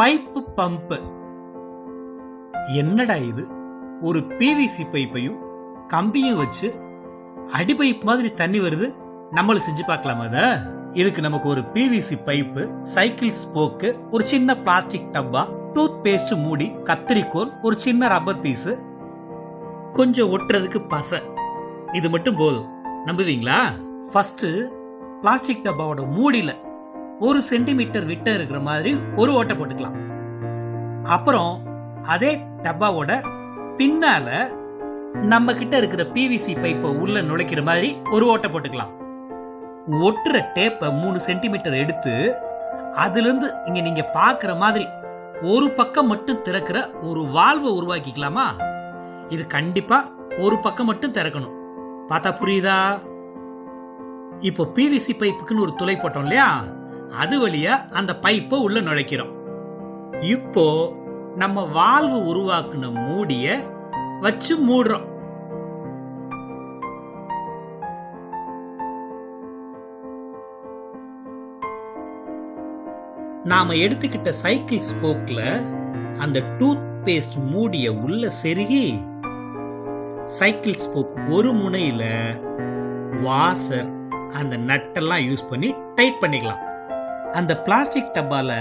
Pipe pump. என்னடா இது, ஒரு பிவிசி பைப்பையும் கம்பியும் வச்சு அடி பைப் மாதிரி தண்ணி வருது. நம்மளும் செஞ்சு பார்க்கலாமா? இதுக்கு நமக்கு ஒரு பிவிசி பைப்பு, சைக்கிள் ஸ்போக்கு, ஒரு சின்ன பிளாஸ்டிக் டப்பா, டூத் பேஸ்ட் மூடி, கத்திரிக்கோல், ஒரு சின்ன ரப்பர் பீஸ், கொஞ்சம் ஒட்டுறதுக்கு பசை. இது மட்டும் போதும். நம்புவீங்களா? ஃபர்ஸ்ட் பிளாஸ்டிக் டப்பாவோட மூடியில 1 சென்டிமீட்டர் விட்ட இருக்கிற மாதிரி ஒரு ஓட்டை போட்டுக்கலாம். அப்புறம் அதே டப்பாவோட பின்னால நம்ம கிட்ட இருக்கிற பிவிசி பைப்பை உள்ள நுழைக்கிற மாதிரி ஒரு ஓட்டை போட்டுக்கலாம். ஒட்டுற டேப்பை 3 சென்டிமீட்டர் எடுத்து அதுல இருந்து இங்க நீங்க பாக்குற மாதிரி ஒரு பக்கம் மட்டும் திறக்கிற ஒரு வால்வை உருவாக்கிக்கலாமா? இது கண்டிப்பா ஒரு பக்கம் மட்டும் திறக்கணும். பார்த்தா புரியுதா? இப்போ பிவிசி பைப்புக்குன்னு ஒரு துளை போட்டோம் இல்லையா, அது வழியா அந்த பைப்பை உள்ள நுழைக்கிறோம். இப்போ நம்ம வால்வு உருவாக்குன மூடிய வச்சு மூடுறோம். நாம எடுத்துக்கிட்ட சைக்கிள் ஸ்போக்ல அந்த டூத் பேஸ்ட் மூடிய உள்ள செருகி சைக்கிள் ஸ்போக் ஒரு முனையில வாசர் அந்த நட்டெல்லாம் யூஸ் பண்ணி டைட் பண்ணிக்கலாம். அந்த பிளாஸ்டிக் டப்பால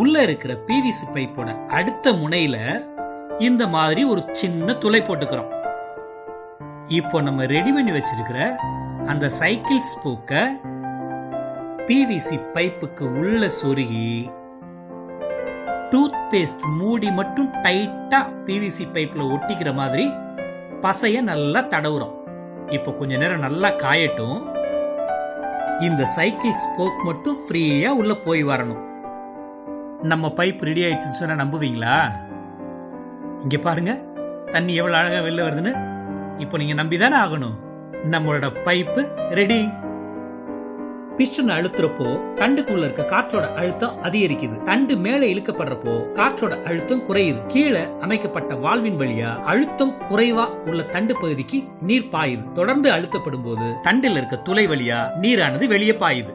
உள்ள இருக்கிற பிவிசி பைப்போட அடுத்த முனையில இந்த மாதிரி ஒரு சின்ன துளை போட்டுக்கிறோம். இப்போ நம்ம ரெடி பண்ணி வச்சிருக்கிற அந்த சைக்கிள் ஸ்போக்க பிவிசி பைப்புக்கு உள்ள சொருகி டூத் பேஸ்ட் மூடி மட்டும் டைட்டா பிவிசி பைப்ல ஒட்டிக்கிற மாதிரி பசைய நல்லா தடவுறோம். இப்போ கொஞ்ச நேரம் நல்லா காயட்டும். இந்த சைக்கிள் ஸ்போக் மட்டும் ஃப்ரீயா உள்ள போய் வரணும். நம்ம பைப் ரெடி ஆயிடுச்சுன்னு சொன்னா நம்புவீங்களா? இங்க பாருங்க, தண்ணி எவ்வளவு அழகா வெளில வருதுன்னு. இப்போ நீங்க நம்பிதானே ஆகணும். நம்மளோட பைப்பு ரெடி. பிஸ்டன் அழுத்துறப்போ தண்டுக்குள்ள இருக்க காற்றோட அழுத்தம் அதிகரிக்குது. தண்டு மேலே இழுக்கப்படுறப்போ காற்றோட அழுத்தம் குறையுது. கீழே அமைக்கப்பட்ட வால்வின் வழியா அழுத்தம் குறைவா உள்ள தண்டு பகுதிக்கு நீர் பாயுது. தொடர்ந்து அழுத்தப்படும் போது தண்டில் இருக்க துளை வழியா நீரானது வெளியே பாயுது.